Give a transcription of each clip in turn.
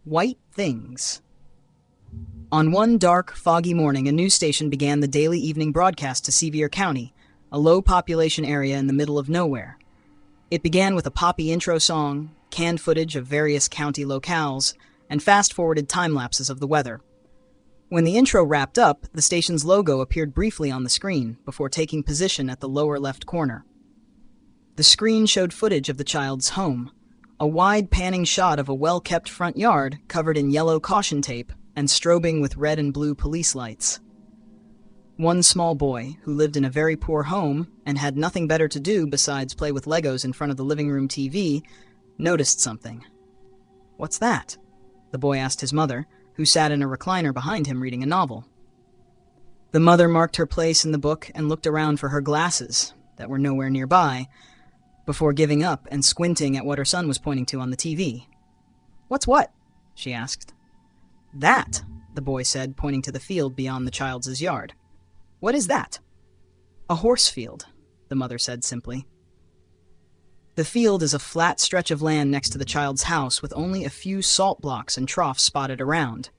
White things. On one dark, foggy morning, a news station began the daily evening broadcast to Sevier County, a low-population area in the middle of nowhere. It began with a poppy intro song, canned footage of various county locales, and fast-forwarded time-lapses of the weather. When the intro wrapped up, the station's logo appeared briefly on the screen before taking position at the lower left corner. The screen showed footage of the child's home, a wide panning shot of a well-kept front yard covered in yellow caution tape and strobing with red and blue police lights. One small boy, who lived in a very poor home and had nothing better to do besides play with Legos in front of the living room TV, noticed something. "What's that?" the boy asked his mother, who sat in a recliner behind him reading a novel. The mother marked her place in the book and looked around for her glasses, that were nowhere nearby, before giving up and squinting at what her son was pointing to on the TV. "What's what?" she asked. "That," the boy said, pointing to the field beyond the child's yard. "What is that?" "A horse field," the mother said simply. The field is a flat stretch of land next to the child's house with only a few salt blocks and troughs spotted around.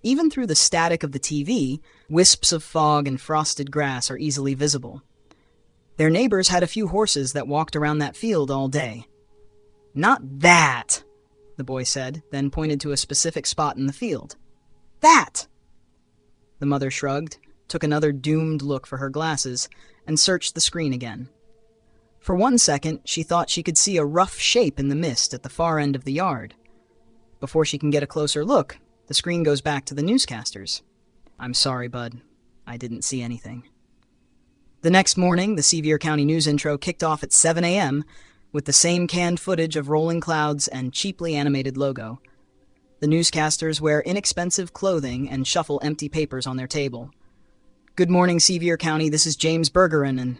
Even through the static of the TV, wisps of fog and frosted grass are easily visible. Their neighbors had a few horses that walked around that field all day. "Not that," the boy said, then pointed to a specific spot in the field. "That!" The mother shrugged, took another doomed look for her glasses, and searched the screen again. For 1 second, she thought she could see a rough shape in the mist at the far end of the yard. Before she can get a closer look, the screen goes back to the newscasters. "I'm sorry, bud. I didn't see anything." The next morning, the Sevier County News intro kicked off at 7 a.m. with the same canned footage of rolling clouds and cheaply animated logo. The newscasters wear inexpensive clothing and shuffle empty papers on their table. "Good morning, Sevier County. This is James Bergeron and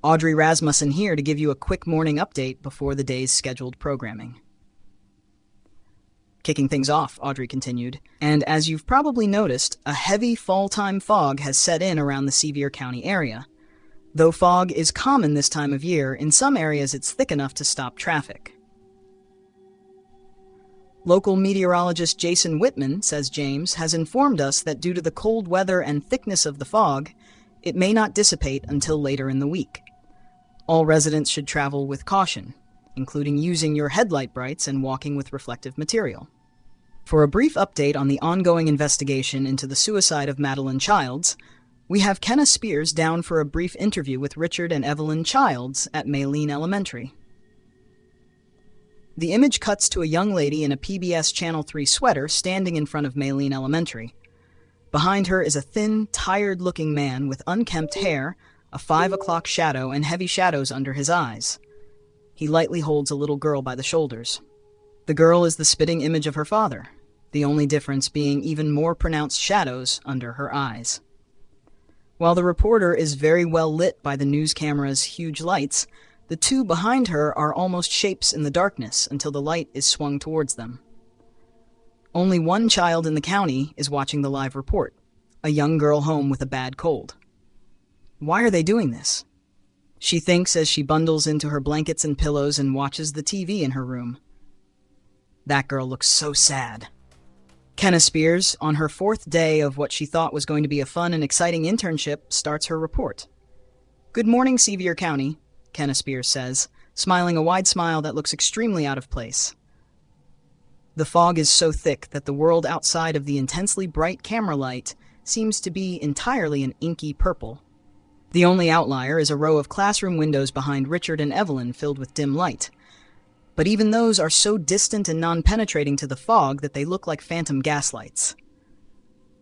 Audrey Rasmussen here to give you a quick morning update before the day's scheduled programming." Kicking things off, Audrey continued, and as you've probably noticed, a heavy fall-time fog has set in around the Sevier County area. Though fog is common this time of year, in some areas it's thick enough to stop traffic. Local meteorologist Jason Whitman, says James, has informed us that due to the cold weather and thickness of the fog, it may not dissipate until later in the week. All residents should travel with caution, including using your headlight brights and walking with reflective material. For a brief update on the ongoing investigation into the suicide of Madeline Childs, we have Kenna Spears down for a brief interview with Richard and Evelyn Childs at Maylene Elementary. The image cuts to a young lady in a PBS Channel 3 sweater standing in front of Maylene Elementary. Behind her is a thin, tired-looking man with unkempt hair, a 5 o'clock shadow, and heavy shadows under his eyes. He lightly holds a little girl by the shoulders. The girl is the spitting image of her father, the only difference being even more pronounced shadows under her eyes. While the reporter is very well lit by the news camera's huge lights, the two behind her are almost shapes in the darkness until the light is swung towards them. Only one child in the county is watching the live report, a young girl home with a bad cold. Why are they doing this? She thinks as she bundles into her blankets and pillows and watches the TV in her room. That girl looks so sad. Kenna Spears, on her 4th day of what she thought was going to be a fun and exciting internship, starts her report. "Good morning, Sevier County," Kenna Spears says, smiling a wide smile that looks extremely out of place. The fog is so thick that the world outside of the intensely bright camera light seems to be entirely an inky purple. The only outlier is a row of classroom windows behind Richard and Evelyn filled with dim light. But even those are so distant and non-penetrating to the fog that they look like phantom gaslights.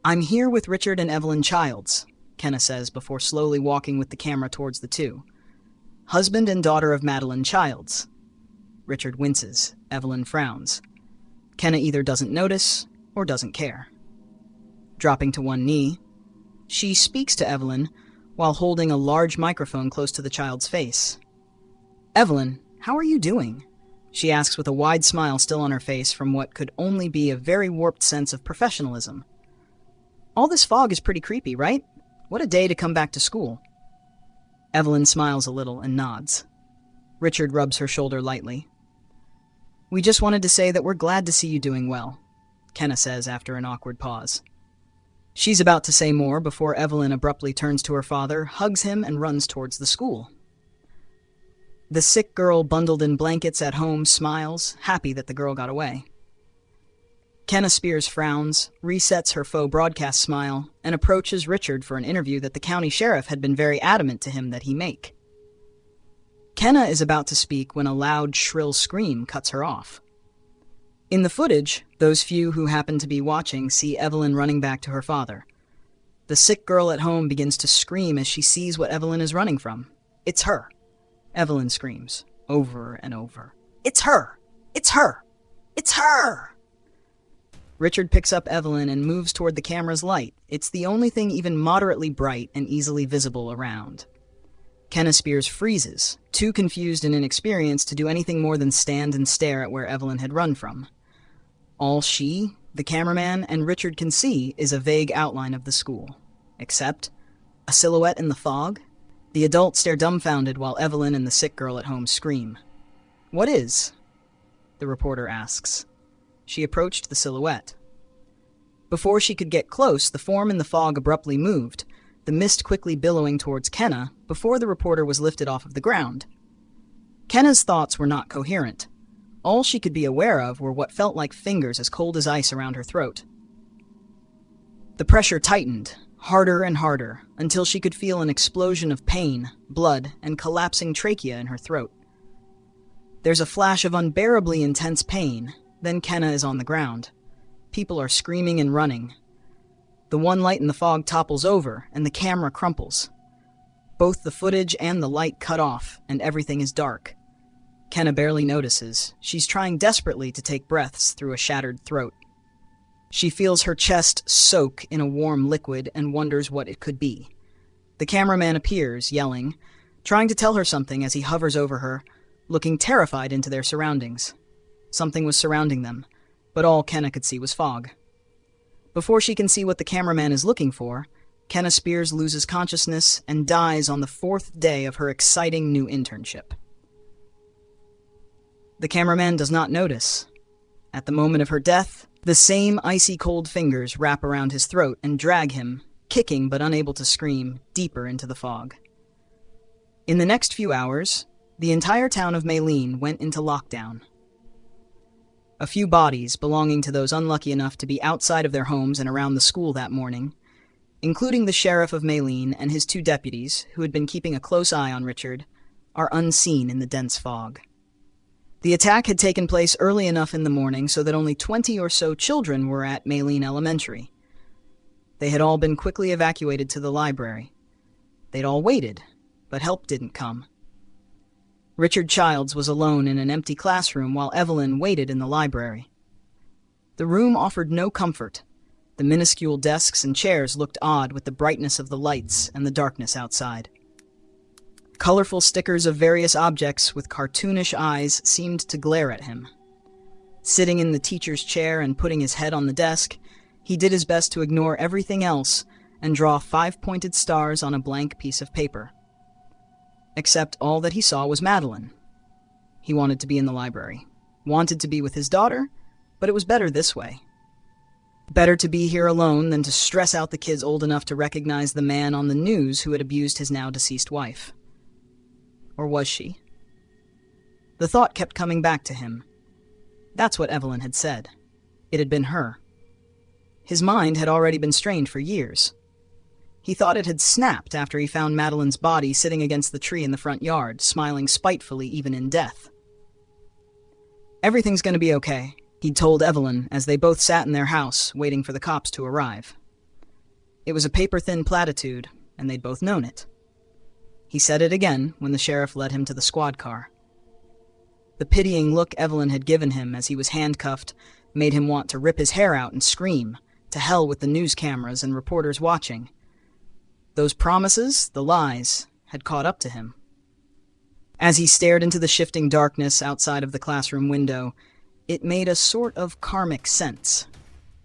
"I'm here with Richard and Evelyn Childs," Kenna says before slowly walking with the camera towards the two. "Husband and daughter of Madeline Childs." Richard winces. Evelyn frowns. Kenna either doesn't notice or doesn't care. Dropping to one knee, she speaks to Evelyn while holding a large microphone close to the child's face. "Evelyn, how are you doing?" she asks with a wide smile still on her face from what could only be a very warped sense of professionalism. "All this fog is pretty creepy, right? What a day to come back to school." Evelyn smiles a little and nods. Richard rubs her shoulder lightly. "We just wanted to say that we're glad to see you doing well," Kenna says after an awkward pause. She's about to say more before Evelyn abruptly turns to her father, hugs him, and runs towards the school. The sick girl bundled in blankets at home smiles, happy that the girl got away. Kenna Spears frowns, resets her faux broadcast smile, and approaches Richard for an interview that the county sheriff had been very adamant to him that he make. Kenna is about to speak when a loud, shrill scream cuts her off. In the footage, those few who happen to be watching see Evelyn running back to her father. The sick girl at home begins to scream as she sees what Evelyn is running from. "It's her!" Evelyn screams, over and over. "It's her! It's her! It's her!" Richard picks up Evelyn and moves toward the camera's light. It's the only thing even moderately bright and easily visible around. Kenna Spears freezes, too confused and inexperienced to do anything more than stand and stare at where Evelyn had run from. All she, the cameraman, and Richard can see is a vague outline of the school. Except a silhouette in the fog. The adults stare dumbfounded while Evelyn and the sick girl at home scream. "What is?" the reporter asks. She approached the silhouette. Before she could get close, the form in the fog abruptly moved, the mist quickly billowing towards Kenna before the reporter was lifted off of the ground. Kenna's thoughts were not coherent. All she could be aware of were what felt like fingers as cold as ice around her throat. The pressure tightened, harder and harder, until she could feel an explosion of pain, blood, and collapsing trachea in her throat. There's a flash of unbearably intense pain, then Kenna is on the ground. People are screaming and running. The one light in the fog topples over, and the camera crumples. Both the footage and the light cut off, and everything is dark. Kenna barely notices. She's trying desperately to take breaths through a shattered throat. She feels her chest soak in a warm liquid and wonders what it could be. The cameraman appears, yelling, trying to tell her something as he hovers over her, looking terrified into their surroundings. Something was surrounding them, but all Kenna could see was fog. Before she can see what the cameraman is looking for, Kenna Spears loses consciousness and dies on the 4th day of her exciting new internship. The cameraman does not notice. At the moment of her death, the same icy cold fingers wrap around his throat and drag him, kicking but unable to scream, deeper into the fog. In the next few hours, the entire town of Maylene went into lockdown. A few bodies belonging to those unlucky enough to be outside of their homes and around the school that morning, including the sheriff of Maylene and his 2 deputies who had been keeping a close eye on Richard, are unseen in the dense fog. The attack had taken place early enough in the morning so that only 20 or so children were at Maylene Elementary. They had all been quickly evacuated to the library. They'd all waited, but help didn't come. Richard Childs was alone in an empty classroom while Evelyn waited in the library. The room offered no comfort. The minuscule desks and chairs looked odd with the brightness of the lights and the darkness outside. Colorful stickers of various objects with cartoonish eyes seemed to glare at him. Sitting in the teacher's chair and putting his head on the desk, he did his best to ignore everything else and draw 5-pointed stars on a blank piece of paper. Except all that he saw was Madeline. He wanted to be in the library, wanted to be with his daughter, but it was better this way. Better to be here alone than to stress out the kids old enough to recognize the man on the news who had abused his now-deceased wife. Or was she? The thought kept coming back to him. That's what Evelyn had said. It had been her. His mind had already been strained for years. He thought it had snapped after he found Madeline's body sitting against the tree in the front yard, smiling spitefully even in death. "Everything's going to be okay," he'd told Evelyn as they both sat in their house, waiting for the cops to arrive. It was a paper-thin platitude, and they'd both known it. He said it again when the sheriff led him to the squad car. The pitying look Evelyn had given him as he was handcuffed made him want to rip his hair out and scream, to hell with the news cameras and reporters watching. Those promises, the lies, had caught up to him. As he stared into the shifting darkness outside of the classroom window, it made a sort of karmic sense.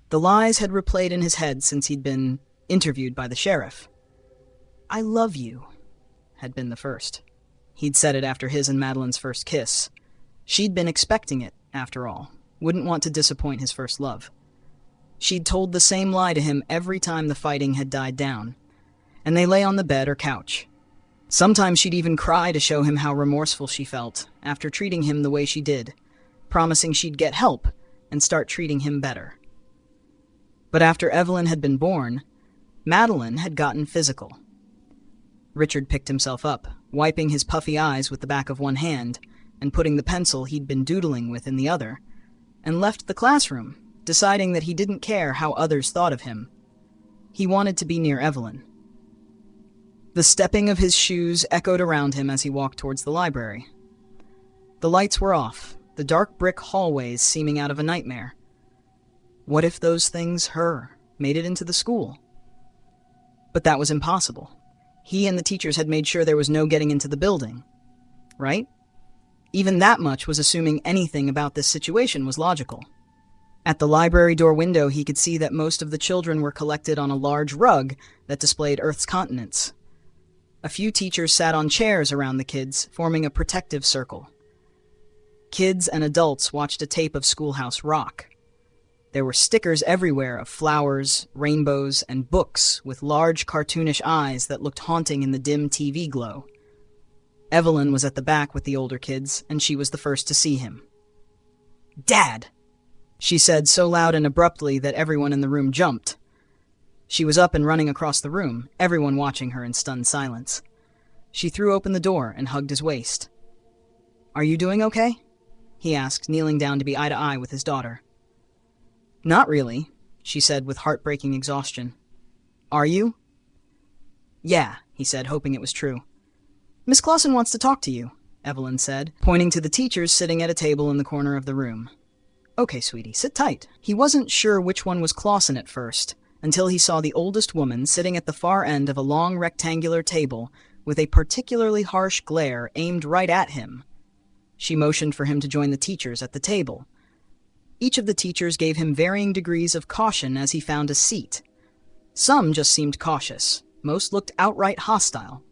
The lies had replayed in his head since he'd been interviewed by the sheriff. "I love you," had been the first. He'd said it after his and Madeline's first kiss. She'd been expecting it, after all. Wouldn't want to disappoint his first love. She'd told the same lie to him every time the fighting had died down, and they lay on the bed or couch. Sometimes she'd even cry to show him how remorseful she felt after treating him the way she did, promising she'd get help and start treating him better. But after Evelyn had been born, Madeline had gotten physical. Richard picked himself up, wiping his puffy eyes with the back of one hand and putting the pencil he'd been doodling with in the other, and left the classroom, deciding that he didn't care how others thought of him. He wanted to be near Evelyn. The stepping of his shoes echoed around him as he walked towards the library. The lights were off, the dark brick hallways seeming out of a nightmare. What if those things, made it into the school? But that was impossible. He and the teachers had made sure there was no getting into the building, right? Even that much was assuming anything about this situation was logical. At the library door window, he could see that most of the children were collected on a large rug that displayed Earth's continents. A few teachers sat on chairs around the kids, forming a protective circle. Kids and adults watched a tape of Schoolhouse Rock. There were stickers everywhere of flowers, rainbows, and books with large cartoonish eyes that looked haunting in the dim TV glow. Evelyn was at the back with the older kids, and she was the first to see him. "Dad!" she said so loud and abruptly that everyone in the room jumped. She was up and running across the room, everyone watching her in stunned silence. She threw open the door and hugged his waist. "Are you doing okay?" he asked, kneeling down to be eye to eye with his daughter. "Not really," she said with heartbreaking exhaustion. "Are you?" "Yeah," he said, hoping it was true. "Miss Clausen wants to talk to you," Evelyn said, pointing to the teachers sitting at a table in the corner of the room. "Okay, sweetie, sit tight." He wasn't sure which one was Clausen at first, until he saw the oldest woman sitting at the far end of a long rectangular table with a particularly harsh glare aimed right at him. She motioned for him to join the teachers at the table. Each of the teachers gave him varying degrees of caution as he found a seat. Some just seemed cautious. Most looked outright hostile.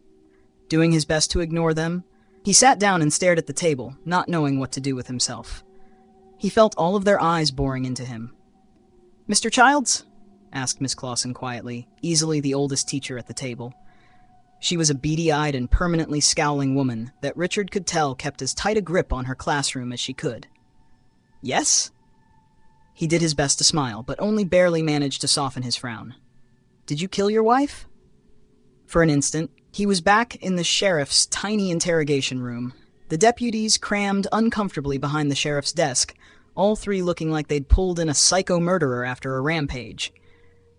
Doing his best to ignore them, he sat down and stared at the table, not knowing what to do with himself. He felt all of their eyes boring into him. "Mr. Childs?" asked Miss Clausen quietly, easily the oldest teacher at the table. She was a beady-eyed and permanently scowling woman that Richard could tell kept as tight a grip on her classroom as she could. "Yes?" He did his best to smile, but only barely managed to soften his frown. "Did you kill your wife?" For an instant, he was back in the sheriff's tiny interrogation room. The deputies crammed uncomfortably behind the sheriff's desk, all three looking like they'd pulled in a psycho murderer after a rampage.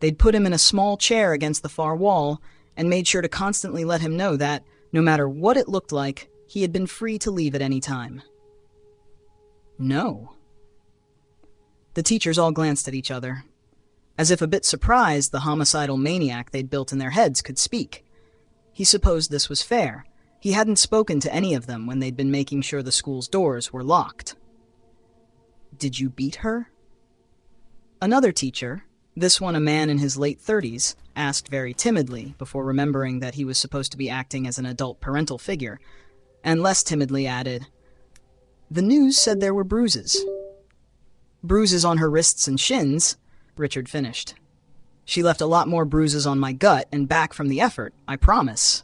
They'd put him in a small chair against the far wall and made sure to constantly let him know that, no matter what it looked like, he had been free to leave at any time. No. The teachers all glanced at each other, as if a bit surprised the homicidal maniac they'd built in their heads could speak. He supposed this was fair. He hadn't spoken to any of them when they'd been making sure the school's doors were locked. "Did you beat her?" Another teacher, this one a man in his late 30s, asked very timidly before remembering that he was supposed to be acting as an adult parental figure, and less timidly added, "The news said there were bruises." "Bruises on her wrists and shins," Richard finished. "She left a lot more bruises on my gut and back from the effort, I promise."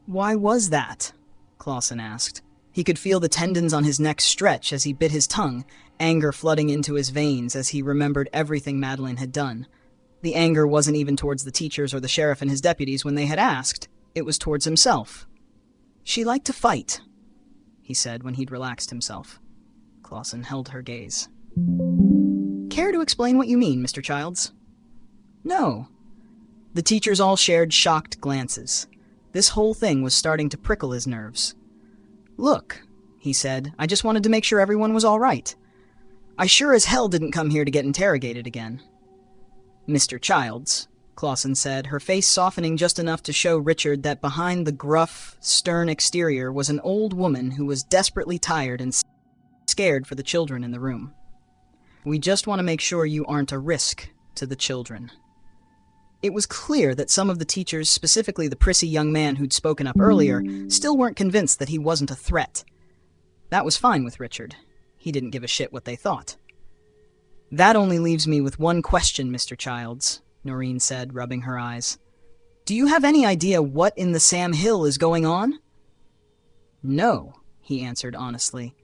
"Why was that?" Clausen asked. He could feel the tendons on his neck stretch as he bit his tongue, anger flooding into his veins as he remembered everything Madeline had done. The anger wasn't even towards the teachers or the sheriff and his deputies when they had asked. It was towards himself. "She liked to fight," he said when he'd relaxed himself. Clausen held her gaze. "Care to explain what you mean, Mr. Childs?" "No." The teachers all shared shocked glances. This whole thing was starting to prickle his nerves. "Look," he said, "I just wanted to make sure everyone was all right. I sure as hell didn't come here to get interrogated again." "Mr. Childs," Clausen said, her face softening just enough to show Richard that behind the gruff, stern exterior was an old woman who was desperately tired and scared for the children in the room. "We just want to make sure you aren't a risk to the children." It was clear that some of the teachers, specifically the prissy young man who'd spoken up earlier, still weren't convinced that he wasn't a threat. That was fine with Richard. He didn't give a shit what they thought. "That only leaves me with one question, Mr. Childs," Noreen said, rubbing her eyes. "Do you have any idea what in the Sam Hill is going on?" "No," he answered honestly.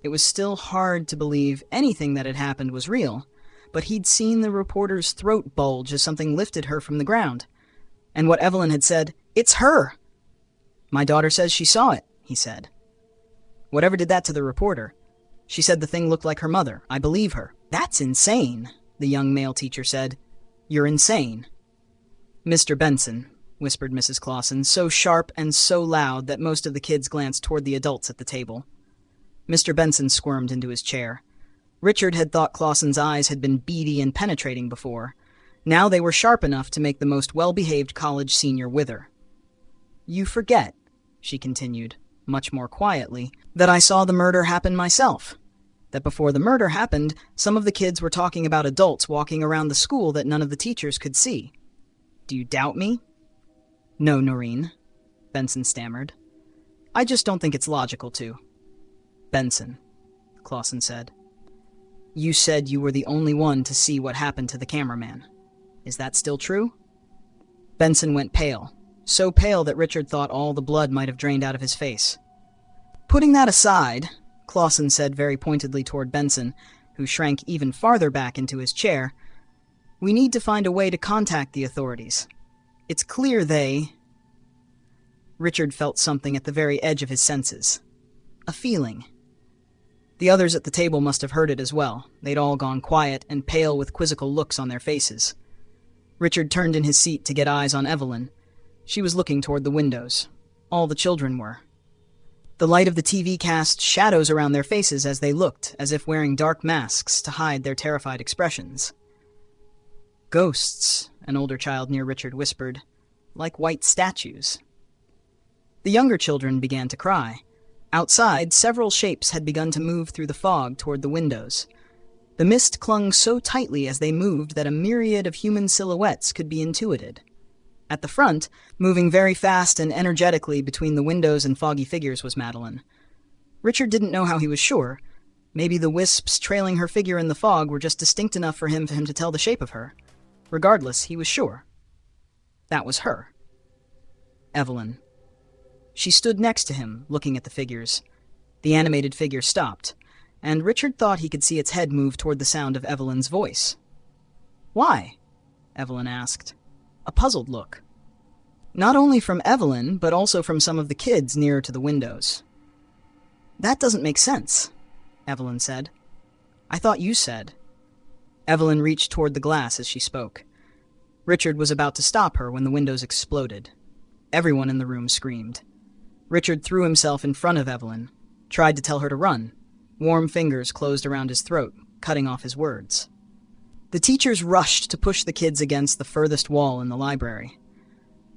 It was still hard to believe anything that had happened was real, but he'd seen the reporter's throat bulge as something lifted her from the ground. And what Evelyn had said, "It's her!" "My daughter says she saw it," he said. "Whatever did that to the reporter? She said the thing looked like her mother. I believe her." "That's insane," the young male teacher said. "You're insane." "Mr. Benson," whispered Mrs. Clausen, so sharp and so loud that most of the kids glanced toward the adults at the table. Mr. Benson squirmed into his chair. Richard had thought Clausen's eyes had been beady and penetrating before. Now they were sharp enough to make the most well-behaved college senior wither. "You forget," she continued, much more quietly, "that I saw the murder happen myself. That before the murder happened, some of the kids were talking about adults walking around the school that none of the teachers could see. Do you doubt me?" "No, Noreen," Benson stammered. "I just don't think it's logical to." "Benson," Clausen said. "You said you were the only one to see what happened to the cameraman. Is that still true?" Benson went pale, so pale that Richard thought all the blood might have drained out of his face. "Putting that aside," Clausen said very pointedly toward Benson, who shrank even farther back into his chair, "we need to find a way to contact the authorities. It's clear they—" Richard felt something at the very edge of his senses. A feeling. The others at the table must have heard it as well. They'd all gone quiet and pale with quizzical looks on their faces. Richard turned in his seat to get eyes on Evelyn. She was looking toward the windows. All the children were. The light of the TV cast shadows around their faces as they looked, as if wearing dark masks to hide their terrified expressions. "Ghosts," an older child near Richard whispered, "like white statues." The younger children began to cry. Outside, several shapes had begun to move through the fog toward the windows. The mist clung so tightly as they moved that a myriad of human silhouettes could be intuited. At the front, moving very fast and energetically between the windows and foggy figures, was Madeline. Richard didn't know how he was sure. Maybe the wisps trailing her figure in the fog were just distinct enough for him to tell the shape of her. Regardless, he was sure. That was her. Evelyn. She stood next to him, looking at the figures. The animated figure stopped, and Richard thought he could see its head move toward the sound of Evelyn's voice. "Why?" Evelyn asked. A puzzled look. Not only from Evelyn, but also from some of the kids nearer to the windows. "That doesn't make sense," Evelyn said. "I thought you said." Evelyn reached toward the glass as she spoke. Richard was about to stop her when the windows exploded. Everyone in the room screamed. Richard threw himself in front of Evelyn, tried to tell her to run. Warm fingers closed around his throat, cutting off his words. The teachers rushed to push the kids against the furthest wall in the library.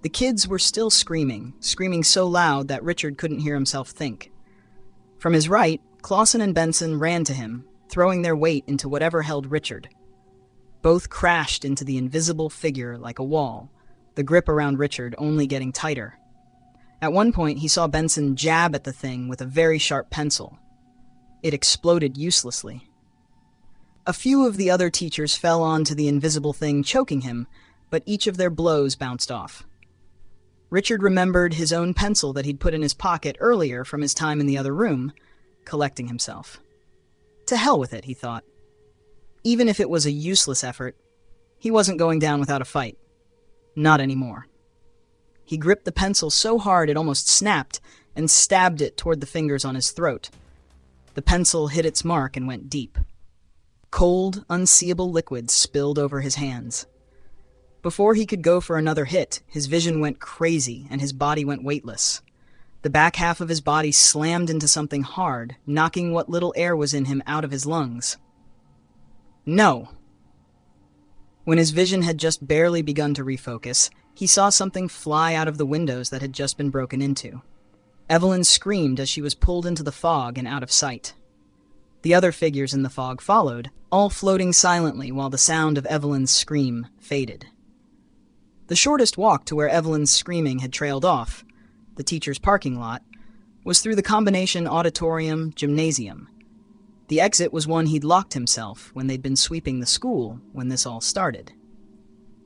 The kids were still screaming so loud that Richard couldn't hear himself think. From his right, Clausen and Benson ran to him, throwing their weight into whatever held Richard. Both crashed into the invisible figure like a wall, the grip around Richard only getting tighter. At one point, he saw Benson jab at the thing with a very sharp pencil. It exploded uselessly. A few of the other teachers fell onto the invisible thing, choking him, but each of their blows bounced off. Richard remembered his own pencil that he'd put in his pocket earlier from his time in the other room, collecting himself. To hell with it, he thought. Even if it was a useless effort, he wasn't going down without a fight. Not anymore. He gripped the pencil so hard it almost snapped and stabbed it toward the fingers on his throat. The pencil hit its mark and went deep. Cold, unseeable liquid spilled over his hands. Before he could go for another hit, his vision went crazy and his body went weightless. The back half of his body slammed into something hard, knocking what little air was in him out of his lungs. No! When his vision had just barely begun to refocus, he saw something fly out of the windows that had just been broken into. Evelyn screamed as she was pulled into the fog and out of sight. The other figures in the fog followed, all floating silently while the sound of Evelyn's scream faded. The shortest walk to where Evelyn's screaming had trailed off, the teacher's parking lot, was through the combination auditorium-gymnasium. The exit was one he'd locked himself when they'd been sweeping the school when this all started.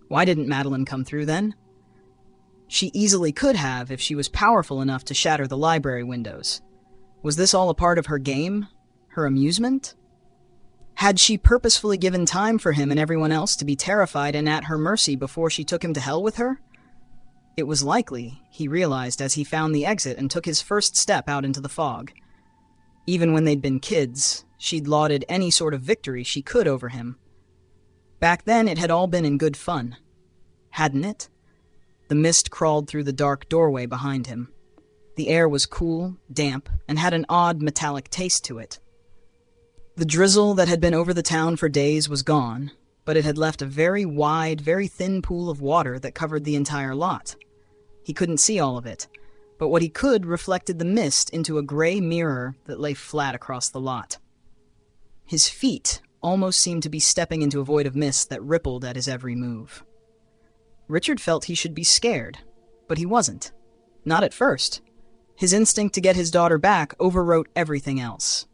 Why didn't Madeline come through then? She easily could have if she was powerful enough to shatter the library windows. Was this all a part of her game? Her amusement? Had she purposefully given time for him and everyone else to be terrified and at her mercy before she took him to hell with her? It was likely, he realized as he found the exit and took his first step out into the fog. Even when they'd been kids, she'd lauded any sort of victory she could over him. Back then, it had all been in good fun. Hadn't it? The mist crawled through the dark doorway behind him. The air was cool, damp, and had an odd metallic taste to it. The drizzle that had been over the town for days was gone, but it had left a very wide, very thin pool of water that covered the entire lot. He couldn't see all of it, but what he could reflected the mist into a gray mirror that lay flat across the lot. His feet almost seemed to be stepping into a void of mist that rippled at his every move. Richard felt he should be scared, but he wasn't. Not at first. His instinct to get his daughter back overwrote everything else.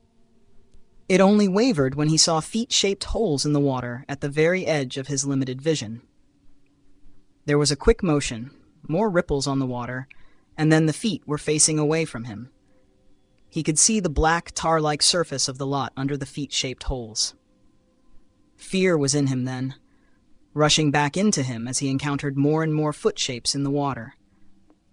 It only wavered when he saw feet-shaped holes in the water at the very edge of his limited vision. There was a quick motion, more ripples on the water, and then the feet were facing away from him. He could see the black, tar-like surface of the lot under the feet-shaped holes. Fear was in him then, rushing back into him as he encountered more and more foot shapes in the water.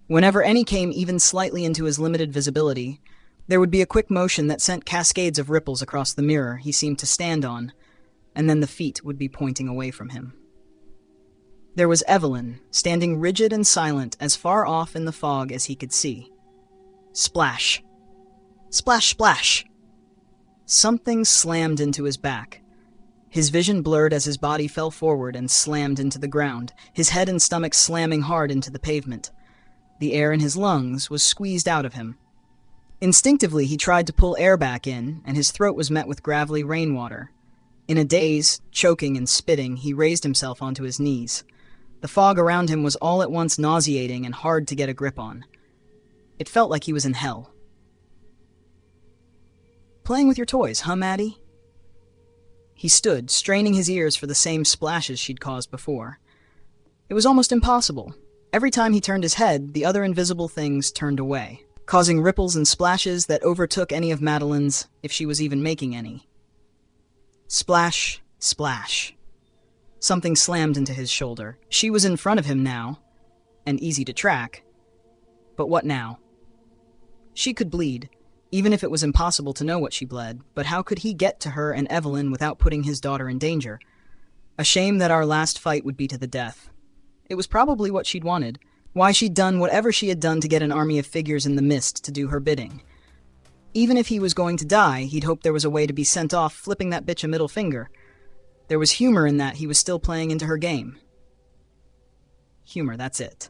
Whenever any came even slightly into his limited visibility, there would be a quick motion that sent cascades of ripples across the mirror he seemed to stand on, and then the feet would be pointing away from him. There was Evelyn, standing rigid and silent as far off in the fog as he could see. Splash. Splash, splash. Something slammed into his back. His vision blurred as his body fell forward and slammed into the ground, his head and stomach slamming hard into the pavement. The air in his lungs was squeezed out of him. Instinctively, he tried to pull air back in, and his throat was met with gravelly rainwater. In a daze, choking and spitting, he raised himself onto his knees. The fog around him was all at once nauseating and hard to get a grip on. It felt like he was in hell. "Playing with your toys, huh, Maddie?" He stood, straining his ears for the same splashes she'd caused before. It was almost impossible. Every time he turned his head, the other invisible things turned away, causing ripples and splashes that overtook any of Madeline's, if she was even making any. Splash, splash. Something slammed into his shoulder. She was in front of him now, and easy to track. But what now? She could bleed, even if it was impossible to know what she bled, but how could he get to her and Evelyn without putting his daughter in danger? A shame that our last fight would be to the death. It was probably what she'd wanted. Why she'd done whatever she had done to get an army of figures in the mist to do her bidding. Even if he was going to die, he'd hoped there was a way to be sent off flipping that bitch a middle finger. There was humor in that he was still playing into her game. Humor, that's it.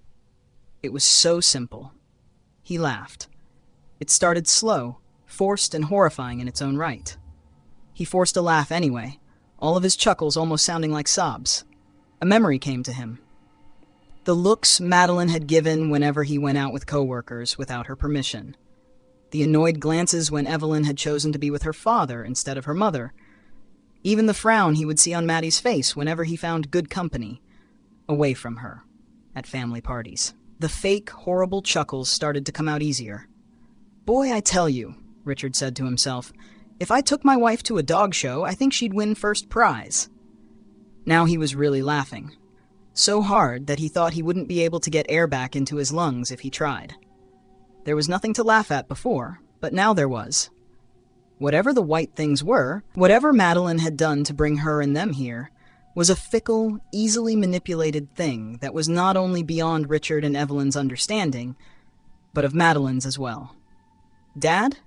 It was so simple. He laughed. It started slow, forced and horrifying in its own right. He forced a laugh anyway, all of his chuckles almost sounding like sobs. A memory came to him. The looks Madeline had given whenever he went out with coworkers without her permission. The annoyed glances when Evelyn had chosen to be with her father instead of her mother. Even the frown he would see on Maddie's face whenever he found good company, away from her, at family parties. The fake, horrible chuckles started to come out easier. "Boy, I tell you," Richard said to himself, "if I took my wife to a dog show, I think she'd win first prize." Now he was really laughing. So hard that he thought he wouldn't be able to get air back into his lungs if he tried. There was nothing to laugh at before, but now there was. Whatever the white things were, whatever Madeline had done to bring her and them here, was a fickle, easily manipulated thing that was not only beyond Richard and Evelyn's understanding, but of Madeline's as well. "Dad?"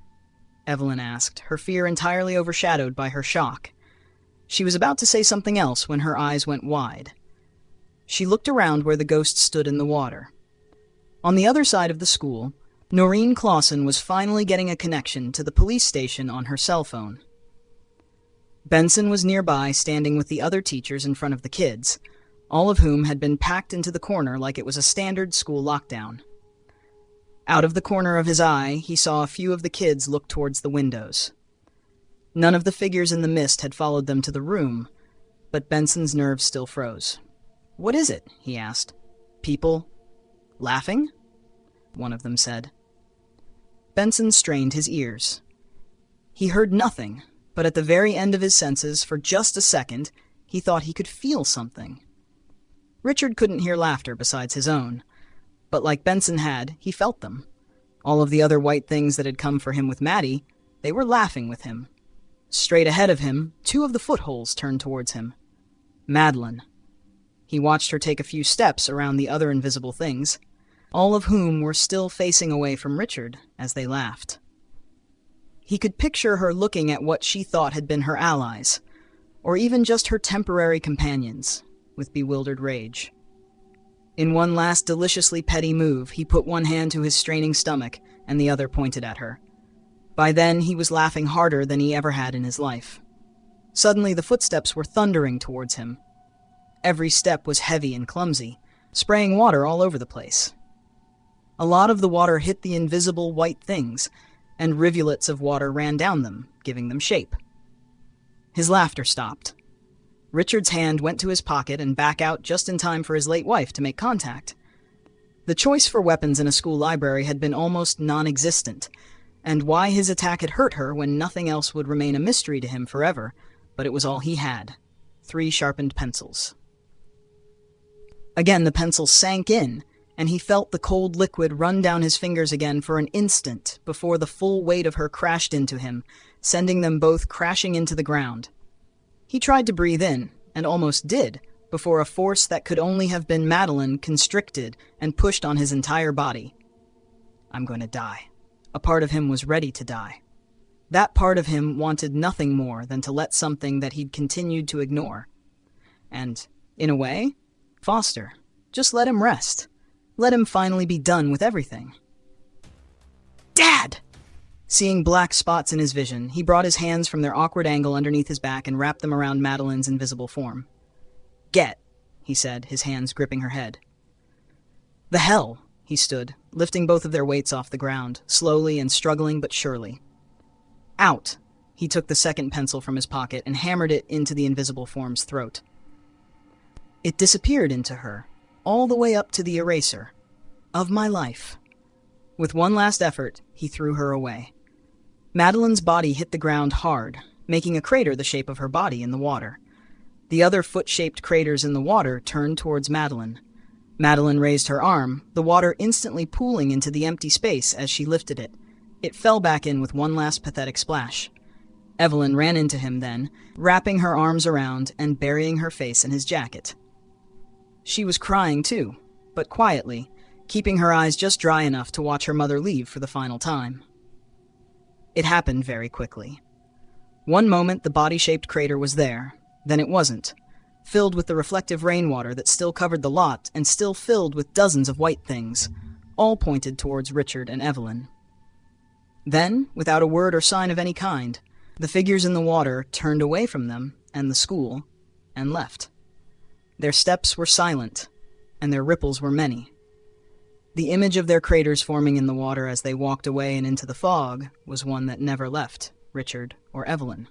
Evelyn asked, her fear entirely overshadowed by her shock. She was about to say something else when her eyes went wide. She looked around where the ghost stood in the water. On the other side of the school, Noreen Clausen was finally getting a connection to the police station on her cell phone. Benson was nearby, standing with the other teachers in front of the kids, all of whom had been packed into the corner like it was a standard school lockdown. Out of the corner of his eye, he saw a few of the kids look towards the windows. None of the figures in the mist had followed them to the room, but Benson's nerves still froze. "What is it?" he asked. "People laughing?" one of them said. Benson strained his ears. He heard nothing, but at the very end of his senses, for just a second, he thought he could feel something. Richard couldn't hear laughter besides his own, but like Benson had, he felt them. All of the other white things that had come for him with Maddie, they were laughing with him. Straight ahead of him, two of the footholes turned towards him. Madeline. He watched her take a few steps around the other invisible things, all of whom were still facing away from Richard as they laughed. He could picture her looking at what she thought had been her allies, or even just her temporary companions, with bewildered rage. In one last deliciously petty move, he put one hand to his straining stomach and the other pointed at her. By then, he was laughing harder than he ever had in his life. Suddenly, the footsteps were thundering towards him. Every step was heavy and clumsy, spraying water all over the place. A lot of the water hit the invisible white things, and rivulets of water ran down them, giving them shape. His laughter stopped. Richard's hand went to his pocket and back out just in time for his late wife to make contact. The choice for weapons in a school library had been almost non-existent, and why his attack had hurt her when nothing else would remain a mystery to him forever, but it was all he had. 3 sharpened pencils. Again the pencil sank in, and he felt the cold liquid run down his fingers again for an instant before the full weight of her crashed into him, sending them both crashing into the ground. He tried to breathe in, and almost did, before a force that could only have been Madeline constricted and pushed on his entire body. I'm going to die. A part of him was ready to die. That part of him wanted nothing more than to let something that he'd continued to ignore. And, in a way, Foster. Just let him rest. Let him finally be done with everything. Dad! Seeing black spots in his vision, he brought his hands from their awkward angle underneath his back and wrapped them around Madeline's invisible form. Get, he said, his hands gripping her head. The hell, he stood, lifting both of their weights off the ground, slowly and struggling but surely. Out! He took the second pencil from his pocket and hammered it into the invisible form's throat. It disappeared into her, all the way up to the eraser. Of my life. With one last effort, he threw her away. Madeline's body hit the ground hard, making a crater the shape of her body in the water. The other foot-shaped craters in the water turned towards Madeline. Madeline raised her arm, the water instantly pooling into the empty space as she lifted it. It fell back in with one last pathetic splash. Evelyn ran into him then, wrapping her arms around and burying her face in his jacket. She was crying too, but quietly, keeping her eyes just dry enough to watch her mother leave for the final time. It happened very quickly. One moment the body-shaped crater was there, then it wasn't, filled with the reflective rainwater that still covered the lot and still filled with dozens of white things, all pointed towards Richard and Evelyn. Then, without a word or sign of any kind, the figures in the water turned away from them and the school and left. Their steps were silent, and their ripples were many. The image of their craters forming in the water as they walked away and into the fog was one that never left Richard or Evelyn.